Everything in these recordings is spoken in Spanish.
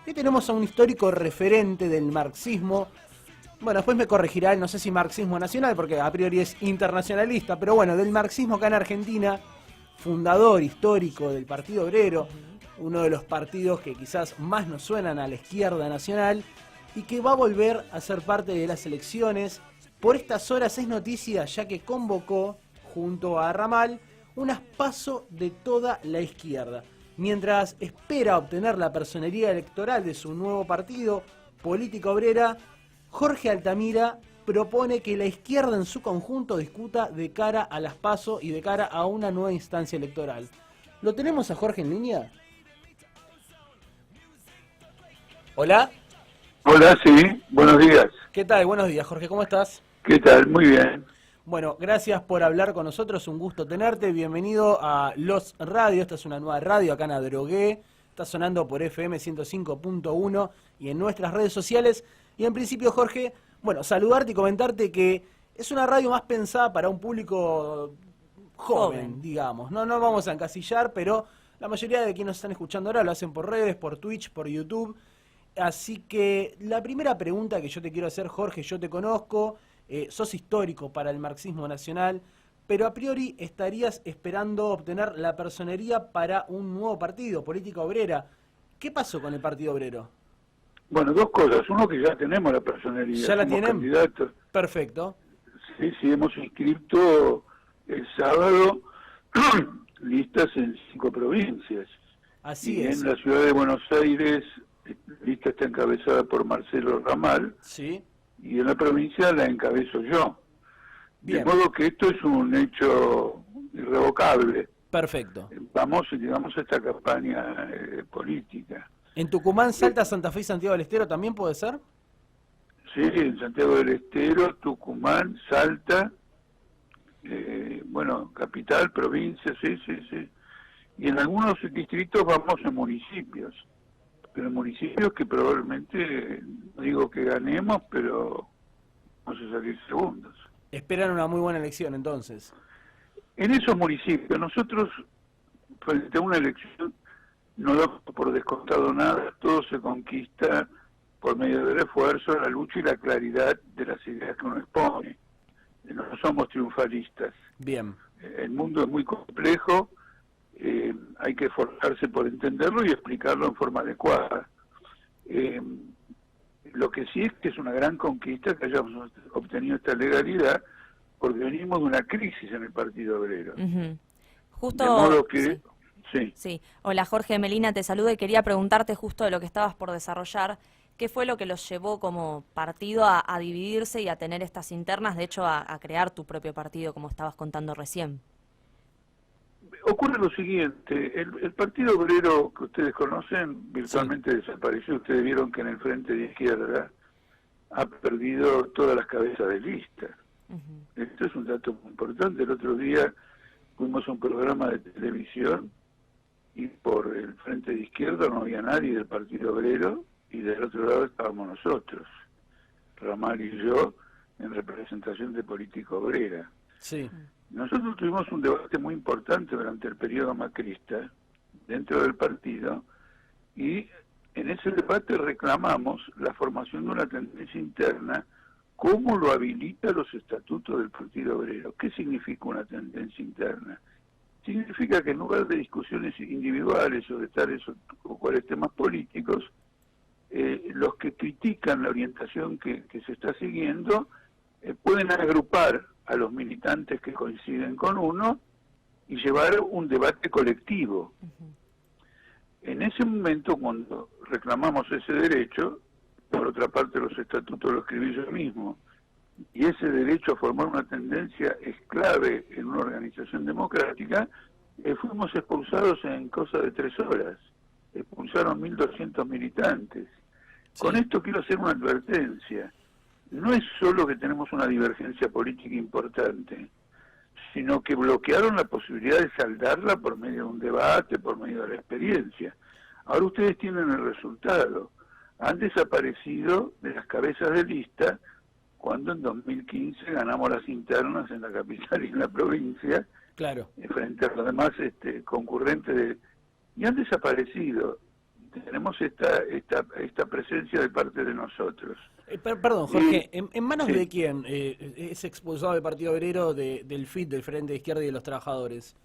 Hoy tenemos a un histórico referente del marxismo. Bueno, después me corregirá, no sé si marxismo nacional, porque a priori es internacionalista, pero bueno, del marxismo acá en Argentina, fundador histórico del Partido Obrero, uno de los partidos que quizás más nos suenan a la izquierda nacional, y que va a volver a ser parte de las elecciones. Por estas horas es noticia, ya que convocó, junto a Ramal, unas PASO de toda la izquierda. Mientras espera obtener la personería electoral de su nuevo partido, Política Obrera, Jorge Altamira propone que la izquierda en su conjunto discuta de cara a las PASO y de cara a una nueva instancia electoral. ¿Lo tenemos a Jorge en línea? ¿Hola? Hola, sí, buenos días. ¿Qué tal? Buenos días, Jorge, ¿cómo estás? ¿Qué tal? Muy bien. Bueno, gracias por hablar con nosotros, un gusto tenerte, bienvenido a Los Radio, esta es una nueva radio acá en Adrogué, está sonando por FM 105.1 y en nuestras redes sociales, y en principio, Jorge, bueno, saludarte y comentarte que es una radio más pensada para un público joven, digamos, no vamos a encasillar, pero la mayoría de quienes nos están escuchando ahora lo hacen por redes, por Twitch, por YouTube, así que la primera pregunta que yo te quiero hacer, Jorge, yo te conozco, sos histórico para el marxismo nacional, pero a priori estarías esperando obtener la personería para un nuevo partido, Política Obrera. ¿Qué pasó con el Partido Obrero? Bueno, dos cosas. Uno, que ya tenemos la personería. ¿Ya la somos tienen? Candidatos. Perfecto. Sí, hemos inscrito el sábado listas en 5 provincias. Así y es. En la ciudad de Buenos Aires, la lista está encabezada por Marcelo Ramal. Sí. Y en la provincia la encabezo yo. Bien. De modo que esto es un hecho irrevocable. Perfecto. Vamos, digamos, a esta campaña política. ¿En Tucumán, Salta, Santa Fe y Santiago del Estero también puede ser? Sí, en Santiago del Estero, Tucumán, Salta, bueno, capital, provincia, sí. Y en algunos distritos vamos en municipios, pero en municipios que probablemente, no digo que ganemos, pero vamos a salir segundos. Esperan una muy buena elección entonces. En esos municipios, nosotros, frente a una elección, no damos por descontado nada, todo se conquista por medio del esfuerzo, la lucha y la claridad de las ideas que uno expone. No somos triunfalistas. Bien. El mundo es muy complejo, hay que esforzarse por entenderlo y explicarlo en forma adecuada. Lo que sí es que es una gran conquista que hayamos obtenido esta legalidad, porque venimos de una crisis en el Partido Obrero. Justo, De modo que... Sí. Hola, Jorge, Melina te saluda y quería preguntarte justo de lo que estabas por desarrollar. ¿Qué fue lo que los llevó como partido a dividirse y a tener estas internas, de hecho a crear tu propio partido, como estabas contando recién? Ocurre lo siguiente, el Partido Obrero que ustedes conocen virtualmente desapareció. Ustedes vieron que en el Frente de Izquierda ha perdido todas las cabezas de lista. Esto es un dato muy importante. El otro día fuimos a un programa de televisión y por el Frente de Izquierda no había nadie del Partido Obrero y del otro lado estábamos nosotros, Ramal y yo, en representación de Política Obrera. Sí. Nosotros tuvimos un debate muy importante durante el periodo macrista dentro del partido y en ese debate reclamamos la formación de una tendencia interna. ¿Cómo lo habilita los estatutos del Partido Obrero? ¿Qué significa una tendencia interna? Significa que en lugar de discusiones individuales sobre tales o cuales temas políticos, los que critican la orientación que se está siguiendo pueden agrupar a los militantes que coinciden con uno y llevar un debate colectivo. En ese momento, cuando reclamamos ese derecho, por otra parte los estatutos lo escribí yo mismo, y ese derecho a formar una tendencia es clave en una organización democrática, fuimos expulsados en cosa de 3 horas. Expulsaron 1.200 militantes. Sí. Con esto quiero hacer una advertencia. No es solo que tenemos una divergencia política importante, sino que bloquearon la posibilidad de saldarla por medio de un debate, por medio de la experiencia. Ahora ustedes tienen el resultado. Han desaparecido de las cabezas de lista cuando en 2015 ganamos las internas en la capital y en la provincia, claro, frente a los demás concurrentes y han desaparecido tenemos esta presencia de parte de nosotros. Perdón, Jorge, ¿en manos sí. de quién es expulsado el Partido Obrero del FIT, del Frente de Izquierda y de los Trabajadores?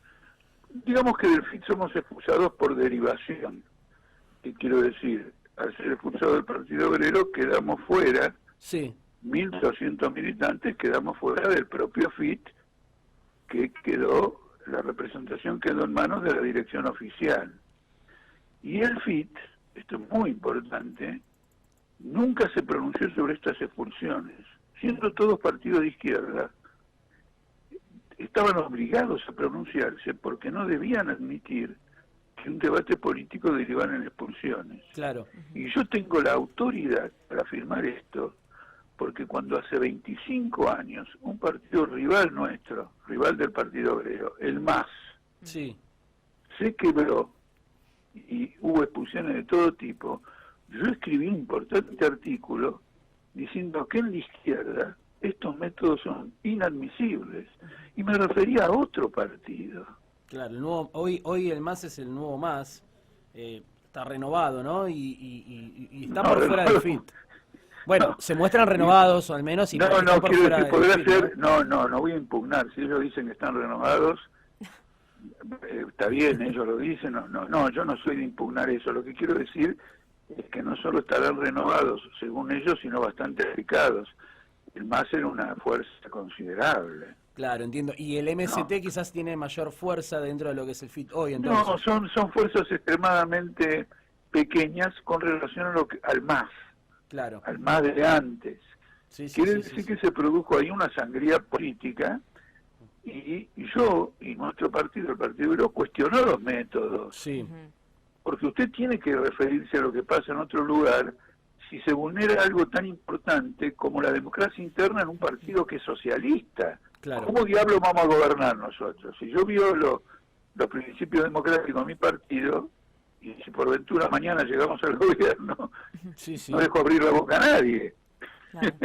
Digamos que del FIT somos expulsados por derivación. ¿Qué quiero decir? Al ser expulsado del Partido Obrero quedamos fuera, Sí. 1.200 militantes quedamos fuera del propio FIT, que la representación quedó en manos de la dirección oficial. Y el FIT, esto es muy importante, nunca se pronunció sobre estas expulsiones. Siendo todos partidos de izquierda, estaban obligados a pronunciarse porque no debían admitir que un debate político derivara en expulsiones. Claro. Y yo tengo la autoridad para afirmar esto, porque cuando hace 25 años un partido rival nuestro, rival del Partido Obrero, el MAS, Sí. se quebró y hubo expulsiones de todo tipo, yo escribí un importante artículo diciendo que en la izquierda estos métodos son inadmisibles, y me refería a otro partido. Claro, el nuevo, hoy el MAS es el nuevo MAS, está renovado, ¿no? Y está por fuera del FIT. Bueno, No. se muestran renovados, o al menos, y No, están no, por quiero fuera decir, del podrá FIT, ser, no voy a impugnar, si ellos dicen que están renovados, está bien, ellos lo dicen, no, yo no soy de impugnar eso, lo que quiero decir es que no solo estarán renovados, según ellos, sino bastante aplicados. El MAS era una fuerza considerable. Claro, entiendo. Y el MST quizás tiene mayor fuerza dentro de lo que es el FIT hoy, entonces. No, son fuerzas extremadamente pequeñas con relación a al MAS. Claro. Al MAS de antes. Sí, Quiere decir que se produjo ahí una sangría política y yo y nuestro partido, el Partido Obrero, cuestionó los métodos. Sí. Porque usted tiene que referirse a lo que pasa en otro lugar si se vulnera algo tan importante como la democracia interna en un partido que es socialista. Claro. ¿Cómo diablos vamos a gobernar nosotros? Si yo violo los principios democráticos de mi partido, y si por ventura mañana llegamos al gobierno, Sí. no dejo abrir la boca a nadie. Claro.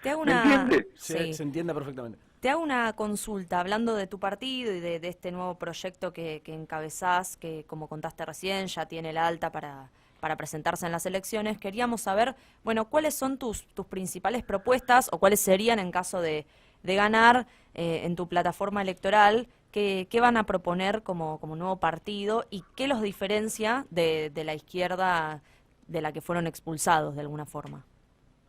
Te hago ¿Me entiende? Se entiende perfectamente. Te hago una consulta, hablando de tu partido y de este nuevo proyecto que encabezás, que como contaste recién, ya tiene la alta para presentarse en las elecciones. Queríamos saber, bueno, cuáles son tus principales propuestas, o cuáles serían en caso de ganar en tu plataforma electoral, qué van a proponer como nuevo partido y qué los diferencia de la izquierda de la que fueron expulsados de alguna forma.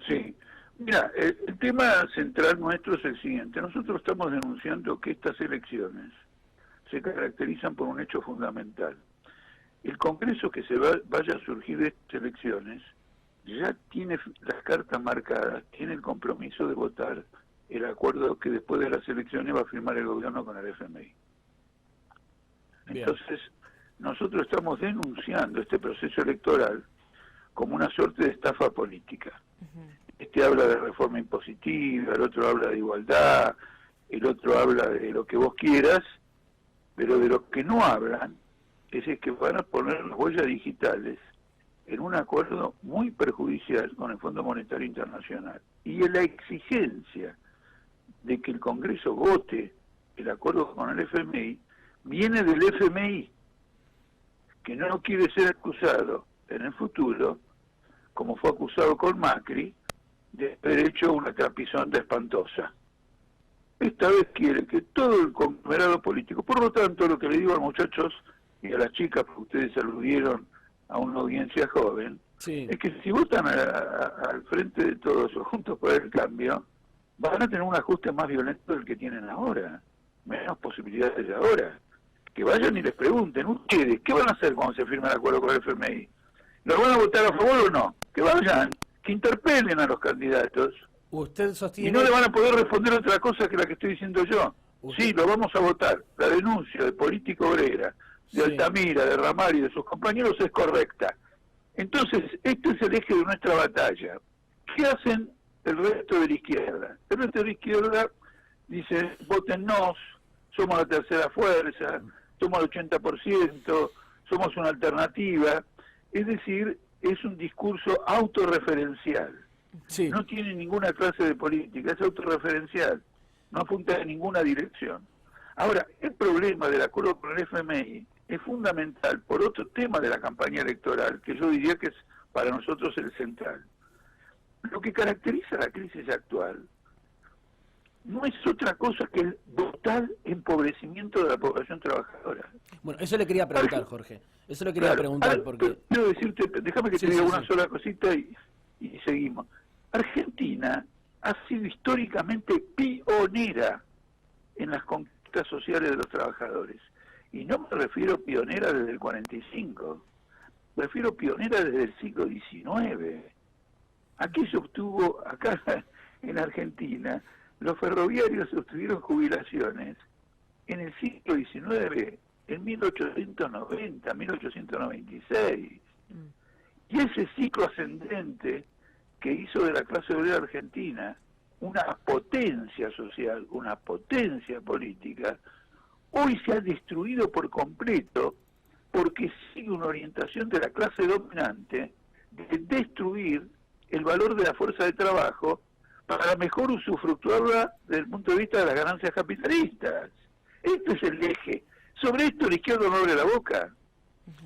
Sí. Mira, el tema central nuestro es el siguiente. Nosotros estamos denunciando que estas elecciones se caracterizan por un hecho fundamental. El Congreso que vaya a surgir de estas elecciones ya tiene las cartas marcadas, tiene el compromiso de votar el acuerdo que después de las elecciones va a firmar el gobierno con el FMI. Entonces, nosotros estamos denunciando este proceso electoral como una suerte de estafa política. Este habla de reforma impositiva, el otro habla de igualdad, el otro habla de lo que vos quieras, pero de lo que no hablan es que van a poner las huellas digitales en un acuerdo muy perjudicial con el Fondo Monetario Internacional. Y en la exigencia de que el Congreso vote el acuerdo con el FMI, viene del FMI, que no quiere ser acusado en el futuro, como fue acusado con Macri, de haber hecho una trapisonda espantosa. Esta vez quiere que todo el conglomerado político, por lo tanto, lo que le digo a los muchachos y a las chicas, porque ustedes aludieron a una audiencia joven, es que si votan al frente de todos o Juntos por el Cambio, van a tener un ajuste más violento del que tienen ahora, menos posibilidades de ahora. Que vayan y les pregunten, ustedes, ¿qué van a hacer cuando se firme el acuerdo con el FMI? ¿Lo van a votar a favor o no? Que vayan, que interpelen a los candidatos. Usted sostiene... Y no le van a poder responder otra cosa que la que estoy diciendo yo. Sí, lo vamos a votar. La denuncia de Política Obrera, de Altamira, de Ramal y de sus compañeros es correcta. Entonces, este es el eje de nuestra batalla. ¿Qué hacen el resto de la izquierda? El resto de la izquierda dice, votennos, somos la tercera fuerza, somos el 80%, somos una alternativa. Es decir, es un discurso autorreferencial. No tiene ninguna clase de política, es autorreferencial. No apunta en ninguna dirección. Ahora, el problema del acuerdo con el FMI es fundamental por otro tema de la campaña electoral, que yo diría que es para nosotros el central. Lo que caracteriza la crisis actual no es otra cosa que el total empobrecimiento de la población trabajadora. Bueno, eso le quería preguntar, Jorge. Eso le quería preguntar porque... Quiero decirte, déjame que te diga una sola cosita y seguimos. Argentina ha sido históricamente pionera en las conquistas sociales de los trabajadores. Y no me refiero pionera desde el 45, me refiero pionera desde el siglo XIX. Aquí se obtuvo, acá en Argentina, los ferroviarios obtuvieron jubilaciones en el siglo XIX, en 1890, 1896. Y ese ciclo ascendente que hizo de la clase obrera argentina una potencia social, una potencia política, hoy se ha destruido por completo porque sigue una orientación de la clase dominante de destruir el valor de la fuerza de trabajo para mejor usufructuarla desde el punto de vista de las ganancias capitalistas. Este es el eje. Sobre esto la izquierda no abre la boca.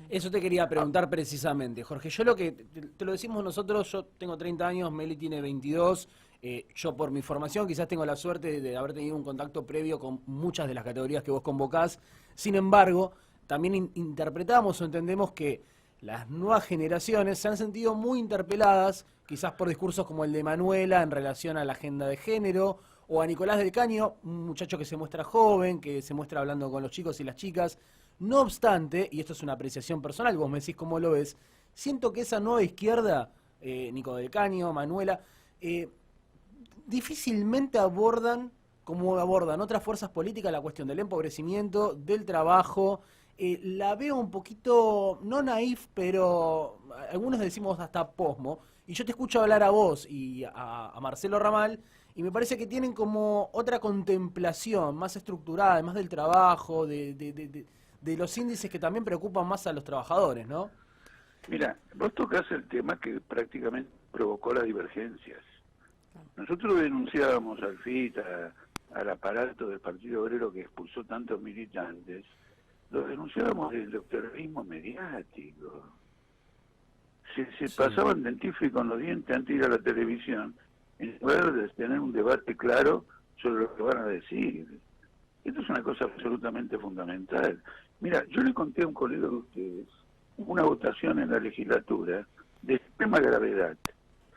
Eso te quería preguntar precisamente, Jorge. Yo lo que te lo decimos nosotros, yo tengo 30 años, Meli tiene 22. Yo por mi formación quizás tengo la suerte de haber tenido un contacto previo con muchas de las categorías que vos convocás. Sin embargo, también interpretamos o entendemos que las nuevas generaciones se han sentido muy interpeladas, quizás por discursos como el de Manuela en relación a la agenda de género, o a Nicolás del Caño, un muchacho que se muestra joven, que se muestra hablando con los chicos y las chicas. No obstante, y esto es una apreciación personal, vos me decís cómo lo ves, siento que esa nueva izquierda, Nico del Caño, Manuela, difícilmente abordan, como abordan otras fuerzas políticas, la cuestión del empobrecimiento, del trabajo. La veo un poquito, no naif, pero algunos decimos hasta posmo. Y yo te escucho hablar a vos y a Marcelo Ramal, y me parece que tienen como otra contemplación más estructurada, más del trabajo, de los índices que también preocupan más a los trabajadores, ¿no? Mira, vos tocás el tema que prácticamente provocó las divergencias. Nosotros denunciábamos al FIT, al aparato del Partido Obrero que expulsó tantos militantes, lo denunciábamos del doctoralismo mediático. Se pasaban dentífrico con los dientes antes de ir a la televisión, en lugar de tener un debate claro sobre lo que van a decir. Esto es una cosa absolutamente fundamental. Mira, yo le conté a un colega de ustedes una votación en la legislatura de extrema gravedad.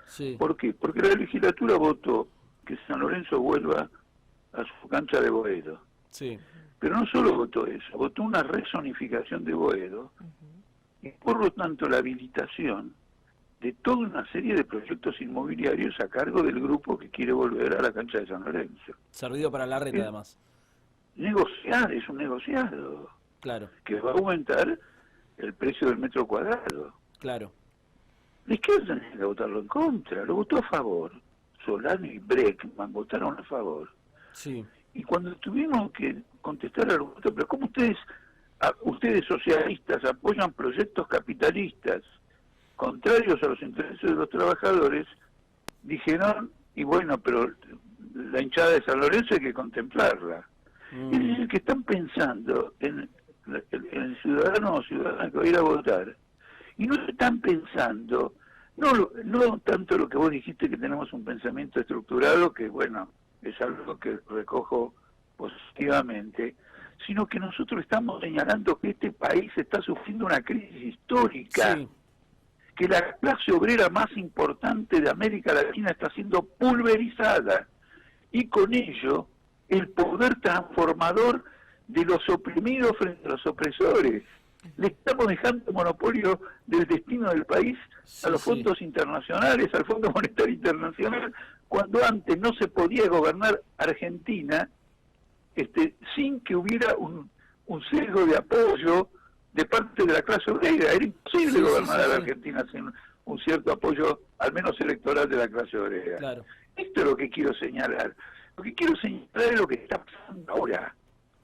Sí. ¿Por qué? Porque la legislatura votó que San Lorenzo vuelva a su cancha de Boedo. Sí. Pero no solo votó eso, votó una rezonificación de Boedo y por lo tanto la habilitación de toda una serie de proyectos inmobiliarios a cargo del grupo que quiere volver a la cancha de San Lorenzo. Servido para la reta, además. Negociar, es un negociado. Claro. Que va a aumentar el precio del metro cuadrado. Claro. La izquierda tenía que votarlo en contra, lo votó a favor. Solano y Breckman votaron a favor. Sí. Y cuando tuvimos que contestar al voto, pero ¿cómo ustedes socialistas apoyan proyectos capitalistas contrarios a los intereses de los trabajadores? Dijeron, y bueno, pero la hinchada de San Lorenzo hay que contemplarla. Es decir, que están pensando en el ciudadano o ciudadana que va a ir a votar, y no están pensando, no tanto lo que vos dijiste, que tenemos un pensamiento estructurado, que bueno, es algo que recojo positivamente, sino que nosotros estamos señalando que este país está sufriendo una crisis histórica, Sí. que la clase obrera más importante de América Latina está siendo pulverizada, y con ello el poder transformador de los oprimidos frente a los opresores. Le estamos dejando el monopolio del destino del país a los fondos internacionales, al Fondo Monetario Internacional, cuando antes no se podía gobernar Argentina sin que hubiera un sesgo de apoyo de parte de la clase obrera. Era imposible gobernar a la Argentina sin un cierto apoyo, al menos electoral, de la clase obrera. Claro. Esto es lo que quiero señalar. Lo que quiero señalar es lo que está pasando ahora.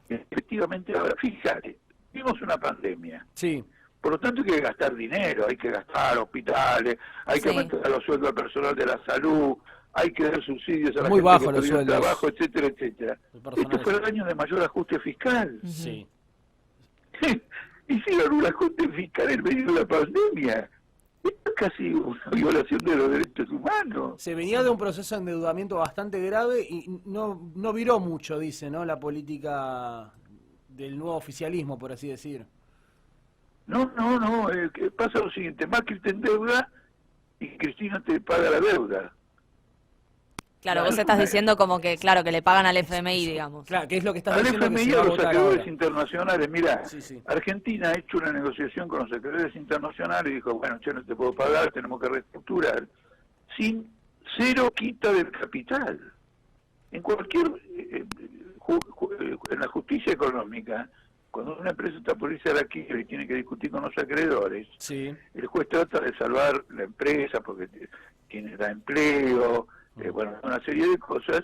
Efectivamente, ahora, fíjate, vimos una pandemia. Sí. Por lo tanto hay que gastar dinero, hay que gastar hospitales, hay que aumentar los sueldos al personal de la salud, hay que dar subsidios a la Muy gente bajo que los perdió el sueldos. trabajo, etcétera, etcétera. Esto fue el año de mayor ajuste fiscal. Sí. hicieron un ajuste fiscal en medio de la pandemia. Esto es casi una violación de los derechos humanos. Se venía de un proceso de endeudamiento bastante grave y no viró mucho, dice, ¿no? La política del nuevo oficialismo, por así decir. No, que pasa lo siguiente, Macri te endeuda y Cristina te paga la deuda. Claro, vos estás diciendo como que, claro, que le pagan al FMI, digamos. Claro, que es lo que estás Al diciendo FMI que se y va a a los votar acreedores ahora. internacionales. Mirá, Sí. Argentina ha hecho una negociación con los acreedores internacionales y dijo, bueno, yo no te puedo pagar, tenemos que reestructurar, sin cero quita del capital. En cualquier, en la justicia económica, cuando una empresa está por irse a la quiebra y tiene que discutir con los acreedores, Sí. el juez trata de salvar la empresa porque da empleo, bueno, una serie de cosas,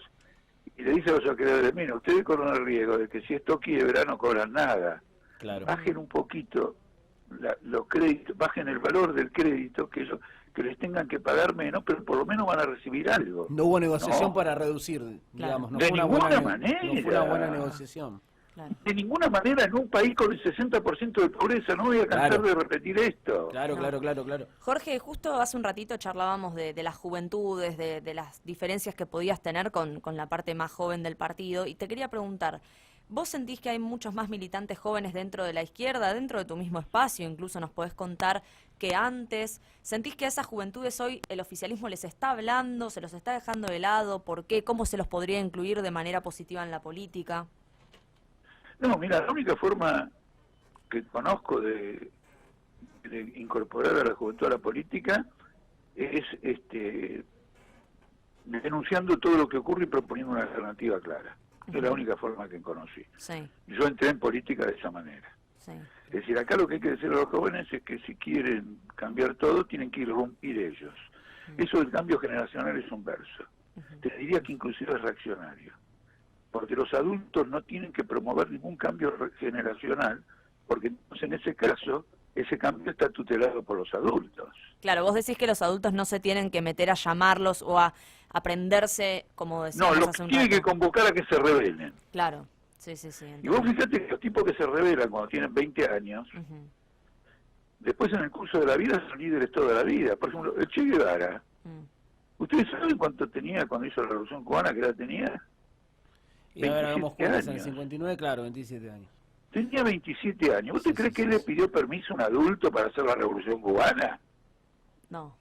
y le dice a los acreedores, mira, ustedes corren el riesgo de que si esto quiebra no cobran nada. Claro. Bajen un poquito los créditos, bajen el valor del crédito, que les tengan que pagar menos, pero por lo menos van a recibir algo. No hubo negociación No. para reducir, digamos. No De fue una ninguna buena, manera. No fue una buena negociación. Claro. De ninguna manera en un país con el 60% de pobreza, no voy a cansar de repetir esto. Claro. Jorge, justo hace un ratito charlábamos de las juventudes, de las diferencias que podías tener con la parte más joven del partido, y te quería preguntar, ¿vos sentís que hay muchos más militantes jóvenes dentro de la izquierda, dentro de tu mismo espacio? Incluso nos podés contar que antes, ¿sentís que a esas juventudes hoy el oficialismo les está hablando, se los está dejando de lado? ¿Por qué? ¿Cómo se los podría incluir de manera positiva en la política? No, mira, la única forma que conozco de incorporar a la juventud a la política es denunciando todo lo que ocurre y proponiendo una alternativa clara. Es la única forma que conocí. Sí. Yo entré en política de esa manera. Sí. Es decir, acá lo que hay que decir a los jóvenes es que si quieren cambiar todo, tienen que irrumpir ellos. Eso del cambio generacional es un verso. Te diría que inclusive es reaccionario. Porque los adultos no tienen que promover ningún cambio generacional, porque entonces en ese caso, ese cambio está tutelado por los adultos. Claro, vos decís que los adultos no se tienen que meter a llamarlos o a aprenderse, como decíamos No, hace un tienen rato. que convocar a que se rebelen. Claro, sí. Y vos fíjate que los tipos que se rebelan cuando tienen 20 años, Ujú. después en el curso de la vida son líderes toda la vida. Por ejemplo, el Che Guevara, ¿ustedes saben cuánto tenía cuando hizo la Revolución Cubana? ¿Qué edad tenía? Y ahora hagamos 27 cuentas en el años. 59, claro, 27 años. Tenía 27 años. ¿Usted cree que él le pidió permiso a un adulto para hacer la Revolución Cubana? No.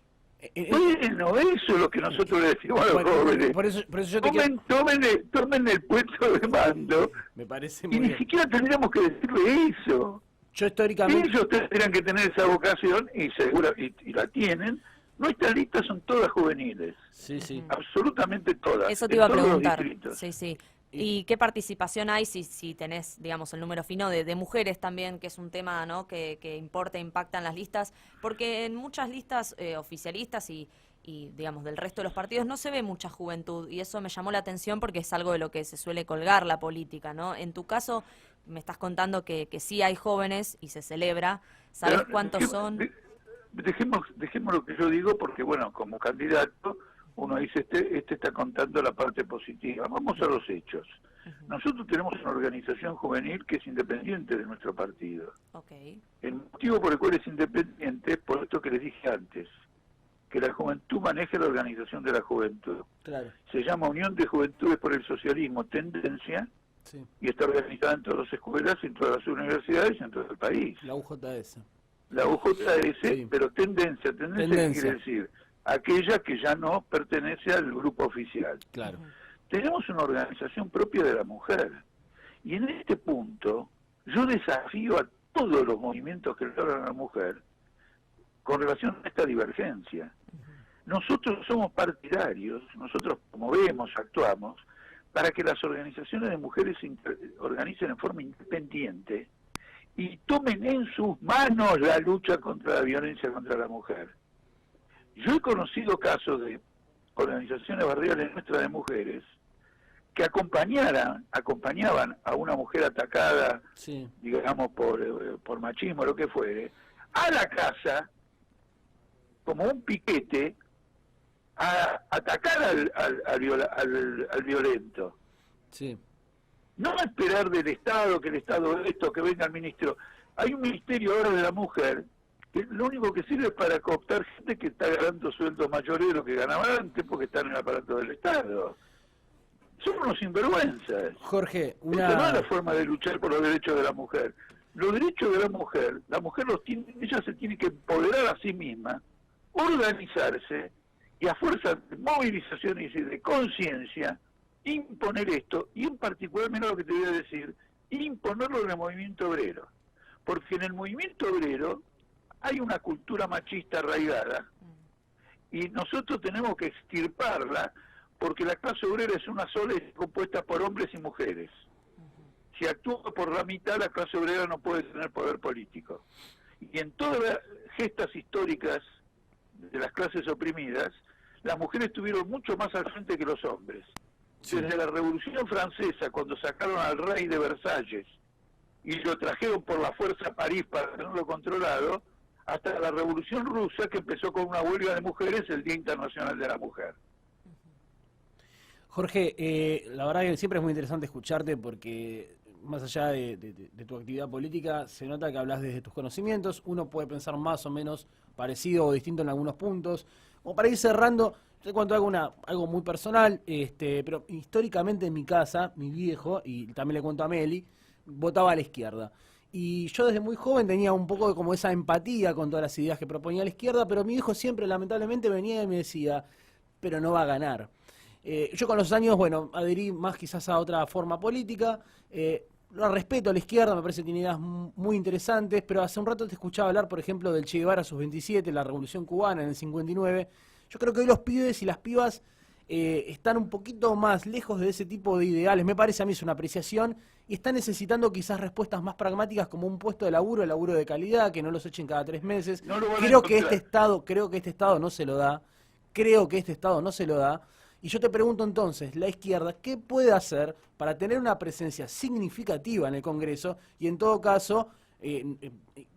Bueno, eso es lo que nosotros le decimos a los jóvenes. Por eso yo te quiero... Tomen el puesto de mando Me parece y muy ni bien. siquiera tendríamos que decirle eso. Yo históricamente... Ellos tendrían que tener esa vocación y la tienen. Nuestras listas son todas juveniles. Sí. Absolutamente todas. Eso te en iba a todos los preguntar. distritos. Sí. ¿Y qué participación hay si tenés, digamos, el número fino de mujeres también, que es un tema, ¿no?, que importa e impacta en las listas? Porque en muchas listas oficialistas y, digamos, del resto de los partidos no se ve mucha juventud, y eso me llamó la atención porque es algo de lo que se suele colgar la política, ¿no? En tu caso, me estás contando que sí hay jóvenes y se celebra. ¿Sabes Pero, cuántos son? Dejemos lo que yo digo porque, bueno, como candidato, uno dice, este está contando la parte positiva. Vamos a los hechos. Nosotros tenemos una organización juvenil que es independiente de nuestro partido. Okay. El motivo por el cual es independiente es por esto que les dije antes, que la juventud maneja la organización de la juventud. Claro. Se llama Unión de Juventudes por el Socialismo, Tendencia, Sí. y está organizada en todas las escuelas, en todas las universidades, en todo el país. La UJS. La UJS, Sí. pero tendencia quiere decir aquella que ya no pertenece al grupo oficial. Claro. Tenemos una organización propia de la mujer, y en este punto yo desafío a todos los movimientos que logran a la mujer con relación a esta divergencia. Nosotros somos partidarios, nosotros promovemos, actuamos para que las organizaciones de mujeres se organicen en forma independiente y tomen en sus manos la lucha contra la violencia contra la mujer. Yo he conocido casos de organizaciones barriales nuestras de mujeres que acompañaban a una mujer atacada, Sí. digamos, por machismo, lo que fuere, a la casa, como un piquete, a atacar al violento. Sí. No esperar del Estado, que el Estado esto, que venga el ministro. Hay un ministerio ahora de la mujer que lo único que sirve es para cooptar gente que está ganando sueldos mayores de lo que ganaba antes porque está en el aparato del Estado. Son unos sinvergüenzas. Jorge, Esta no es la forma de luchar por los derechos de la mujer. Los derechos de la mujer los tiene, ella se tiene que empoderar a sí misma, organizarse y a fuerza de movilizaciones y de conciencia imponer esto, y en particular, menos lo que te voy a decir, imponerlo en el movimiento obrero. Porque en el movimiento obrero hay una cultura machista arraigada y nosotros tenemos que extirparla porque la clase obrera es una sola y es compuesta por hombres y mujeres. Si actúa por la mitad, la clase obrera no puede tener poder político. Y en todas las gestas históricas de las clases oprimidas, las mujeres estuvieron mucho más al frente que los hombres. Sí. Desde la Revolución Francesa, cuando sacaron al rey de Versalles y lo trajeron por la fuerza a París para tenerlo controlado, hasta la Revolución Rusa, que empezó con una huelga de mujeres el Día Internacional de la Mujer. Jorge, la verdad que siempre es muy interesante escucharte porque más allá de tu actividad política, se nota que hablas desde tus conocimientos, uno puede pensar más o menos parecido o distinto en algunos puntos. Como para ir cerrando, te cuento algo muy personal, pero históricamente en mi casa, mi viejo, y también le cuento a Meli, votaba a la izquierda. Y yo desde muy joven tenía un poco de como esa empatía con todas las ideas que proponía la izquierda, pero mi viejo siempre lamentablemente venía y me decía, pero no va a ganar. Yo con los años, bueno, adherí más quizás a otra forma política, lo respeto a la izquierda, me parece que tiene ideas muy interesantes, pero hace un rato te escuchaba hablar, por ejemplo, del Che Guevara a sus 27, la Revolución Cubana en el 59. Yo creo que hoy los pibes y las pibas están un poquito más lejos de ese tipo de ideales, me parece a mí, es una apreciación, y están necesitando quizás respuestas más pragmáticas como un puesto de laburo, laburo de calidad, que no los echen cada 3 meses. No creo que este Estado no se lo da, y yo te pregunto entonces, la izquierda, ¿qué puede hacer para tener una presencia significativa en el Congreso y en todo caso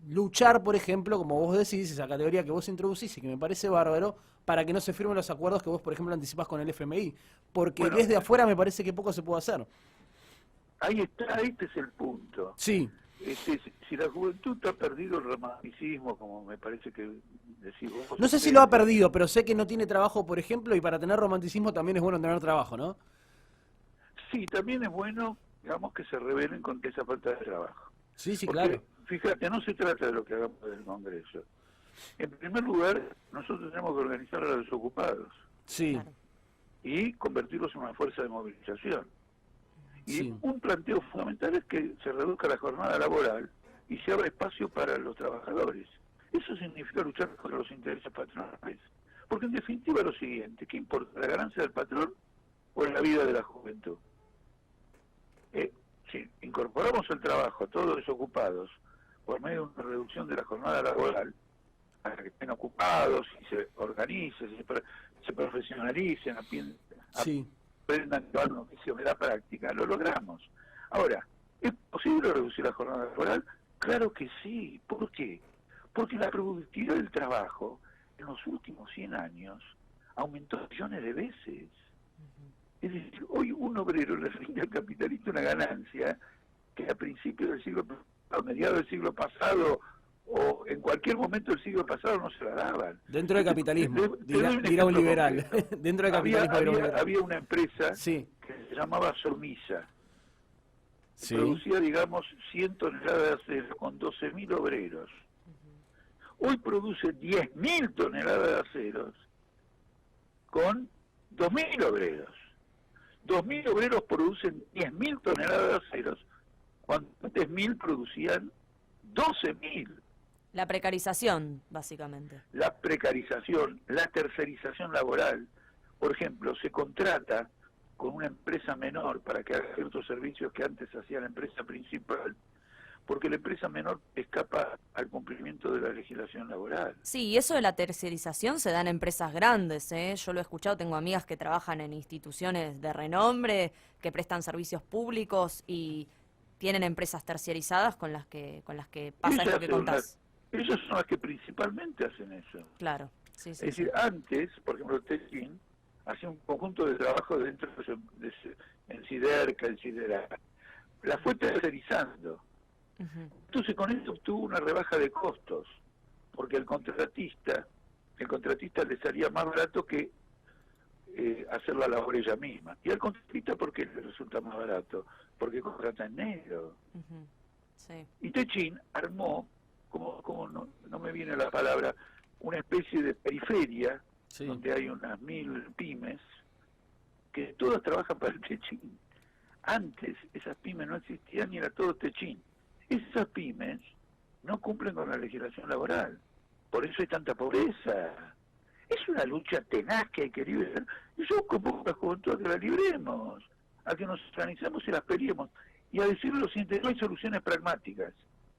luchar, por ejemplo, como vos decís, esa categoría que vos introducís y que me parece bárbaro, para que no se firmen los acuerdos que vos, por ejemplo, anticipás con el FMI? Porque bueno, desde afuera me parece que poco se puede hacer. Ahí está, este es el punto. Sí. Si la juventud ha perdido el romanticismo, como me parece que decís vos... No sé si lo ha perdido, pero sé que no tiene trabajo, por ejemplo, y para tener romanticismo también es bueno tener trabajo, ¿no? Sí, también es bueno, digamos, que se rebelen contra esa falta de trabajo. Sí, porque, claro. Fíjate, no se trata de lo que hagamos del Congreso. En primer lugar, nosotros tenemos que organizar a los desocupados. Sí. Y convertirlos en una fuerza de movilización. Y sí. Un planteo fundamental es que se reduzca la jornada laboral y se abra espacio para los trabajadores. Eso significa luchar contra los intereses patronales. Porque en definitiva lo siguiente, ¿qué importa? ¿La ganancia del patrón o la vida de la juventud? Si incorporamos el trabajo a todos los desocupados por medio de una reducción de la jornada laboral, para que estén ocupados y se organicen, se profesionalicen, aprendan un oficio de la práctica, lo logramos. Ahora, ¿es posible reducir la jornada laboral? Claro que sí. ¿Por qué? Porque la productividad del trabajo en los últimos 100 años aumentó millones de veces. Es decir, hoy un obrero le rinde al capitalista una ganancia que a principios del siglo pasado, a mediados del siglo pasado o en cualquier momento del siglo pasado no se la daban. Dentro del capitalismo, dirá un liberal. Dentro del capitalismo había una empresa sí. que se llamaba Somisa, que sí. producía, digamos, 100 toneladas de acero con 12.000 obreros. Hoy produce 10.000 toneladas de aceros con 2.000 obreros. 2.000 obreros producen 10.000 toneladas de aceros, cuando antes 1.000 producían 12.000. La precarización, básicamente. La precarización, la tercerización laboral. Por ejemplo, se contrata con una empresa menor para que haga ciertos servicios que antes hacía la empresa principal, porque la empresa menor escapa al cumplimiento de la legislación laboral. Sí, y eso de la tercerización se da en empresas grandes, ¿eh? Yo lo he escuchado, tengo amigas que trabajan en instituciones de renombre, que prestan servicios públicos y tienen empresas terciarizadas con las que pasa esto que contás. Ellas son las que principalmente hacen eso. Claro, sí. Es decir, antes, por ejemplo, Tekin hacía un conjunto de trabajo dentro en Siderca, en Sidera. La fue tercerizando. Entonces con esto obtuvo una rebaja de costos, porque el contratista le salía más barato que hacer la labor ella misma. Y al contratista, ¿por qué le resulta más barato? Porque contrata en negro. Sí. Y Techín armó, como no me viene la palabra, una especie de periferia, donde hay unas 1000 pymes, que todas trabajan para el Techín. Antes esas pymes no existían y era todo Techín. Esas pymes no cumplen con la legislación laboral. Por eso hay tanta pobreza. Es una lucha tenaz que hay que librar. Y yo convoco a la juventud a que la libremos, a que nos organizamos y las peleemos. Y a decir lo siguiente, no hay soluciones pragmáticas.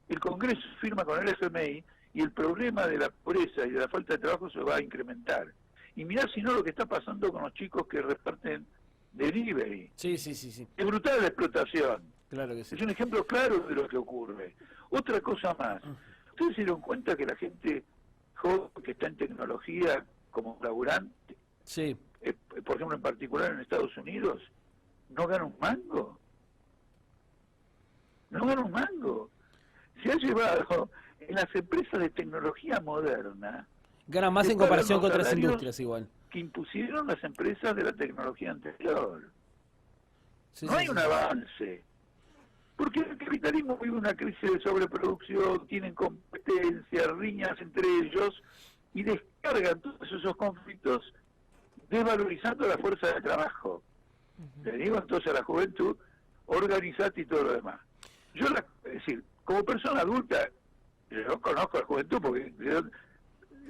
El Congreso firma con el FMI y el problema de la pobreza y de la falta de trabajo se va a incrementar. Y mirá si no lo que está pasando con los chicos que reparten delivery. Sí. Es brutal la explotación. Claro que sí. Es un ejemplo claro de lo que ocurre. Otra cosa más. ¿Ustedes se dieron cuenta que la gente joven que está en tecnología como laburante, por ejemplo en particular en Estados Unidos, no gana un mango? No gana un mango. Se ha llevado en las empresas de tecnología moderna. Gana más en comparación con otras industrias igual. Que impusieron las empresas de la tecnología anterior. No hay un avance. Porque el capitalismo vive una crisis de sobreproducción, tienen competencia, riñas entre ellos, y descargan todos esos conflictos desvalorizando la fuerza de trabajo. Le digo entonces a la juventud, organizate y todo lo demás. Es decir, como persona adulta, yo conozco a la juventud porque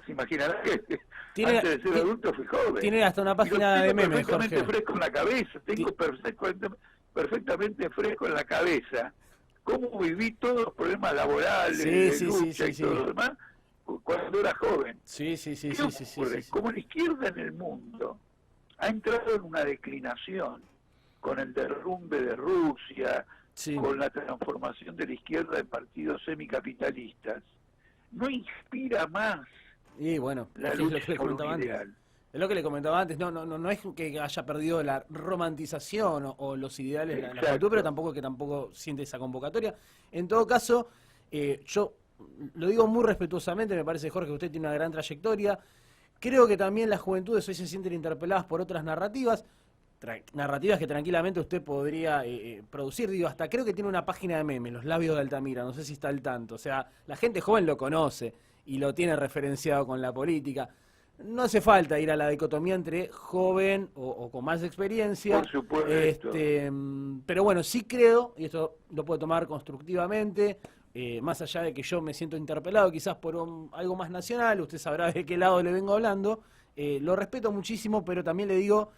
se imaginará que antes de ser adulto fui joven. Tiene hasta una página de memes, Jorge. Perfectamente fresco en la cabeza, tengo perfectamente fresco en la cabeza cómo viví todos los problemas laborales, de lucha y todo lo demás cuando era joven. Sí. Como la izquierda en el mundo ha entrado en una declinación con el derrumbe de Rusia, con la transformación de la izquierda en partidos semicapitalistas, no inspira más. Y bueno, la es lucha lo que le comentaba antes. ideal. Es lo que le comentaba antes, no es que haya perdido la romantización o los ideales de la juventud, pero tampoco siente esa convocatoria. En todo caso, yo lo digo muy respetuosamente, me parece, Jorge, que usted tiene una gran trayectoria. Creo que también las juventudes hoy se sienten interpeladas por otras narrativas que tranquilamente usted podría producir. Digo, hasta creo que tiene una página de memes, Los Labios de Altamira, no sé si está al tanto. O sea, la gente joven lo conoce y lo tiene referenciado con la política. No hace falta ir a la dicotomía entre joven o con más experiencia. Por supuesto. Pero bueno, sí creo, y esto lo puedo tomar constructivamente, más allá de que yo me siento interpelado quizás por algo más nacional, usted sabrá de qué lado le vengo hablando, lo respeto muchísimo, pero también le digo,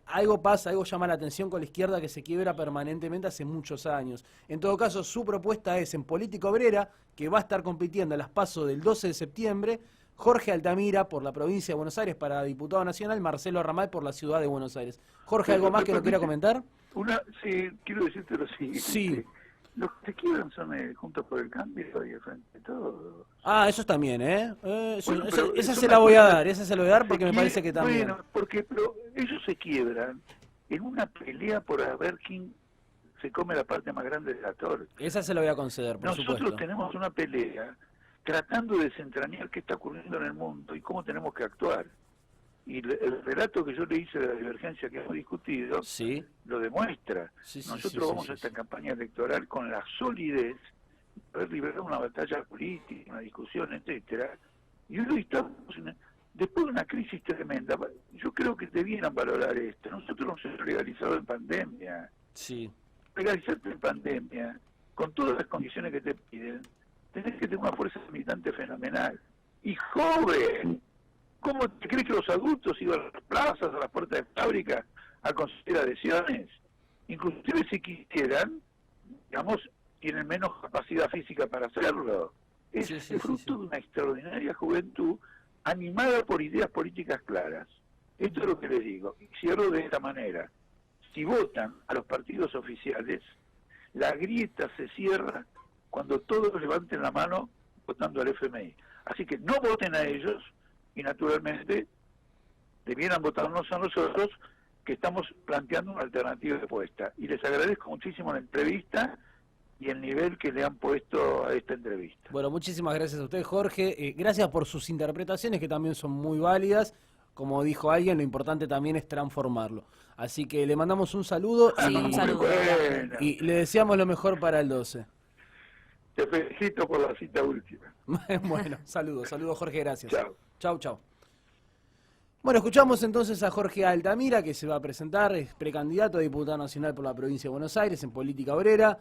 algo pasa, algo llama la atención con la izquierda que se quiebra permanentemente hace muchos años. En todo caso, su propuesta es en Política Obrera, que va a estar compitiendo a las PASO del 12 de septiembre, Jorge Altamira por la provincia de Buenos Aires para diputado nacional, Marcelo Ramal por la ciudad de Buenos Aires. Jorge, ¿algo más que nos quiera comentar? Sí, quiero decirte lo siguiente. Sí. Los que se quiebran son Juntos por el Cambio y el Frente de Todo. Ah, esos también, Bueno, esa se la voy a dar, porque me parece que también. Bueno, pero ellos se quiebran en una pelea por ver quién se come la parte más grande de la torta. Esa se la voy a conceder, por supuesto. Nosotros tenemos una pelea tratando de desentrañar qué está ocurriendo en el mundo y cómo tenemos que actuar. Y el relato que yo le hice de la divergencia que hemos discutido lo demuestra. Nosotros vamos a esta campaña electoral con la solidez de haber liberado una batalla política, una discusión, etcétera. Y hoy estamos después de una crisis tremenda. Yo creo que debieran valorar esto. Nosotros nos hemos legalizado en pandemia. Legalizarte en pandemia, con todas las condiciones que te piden, tenés que tener una fuerza militante fenomenal. Y joven. ¿Cómo te crees que los adultos iban a las plazas, a las puertas de fábrica a conseguir adhesiones? Inclusive si quisieran, digamos, tienen menos capacidad física para hacerlo. Es fruto de una extraordinaria juventud animada por ideas políticas claras. Esto es lo que les digo. Y cierro de esta manera. Si votan a los partidos oficiales, la grieta se cierra cuando todos levanten la mano votando al FMI. Así que no voten a ellos y naturalmente debieran votarnos a nosotros, que estamos planteando una alternativa de apuesta. Y les agradezco muchísimo la entrevista y el nivel que le han puesto a esta entrevista. Bueno, muchísimas gracias a usted, Jorge. Gracias por sus interpretaciones, que también son muy válidas. Como dijo alguien, lo importante también es transformarlo. Así que le mandamos un saludo, Sí, un saludo. Bueno, y le deseamos lo mejor para el 12. te felicito por la cita última. Bueno, saludos, Jorge, gracias. Chao. Chau, chau. Bueno, escuchamos entonces a Jorge Altamira, que se va a presentar, es precandidato a diputado nacional por la provincia de Buenos Aires en política obrera.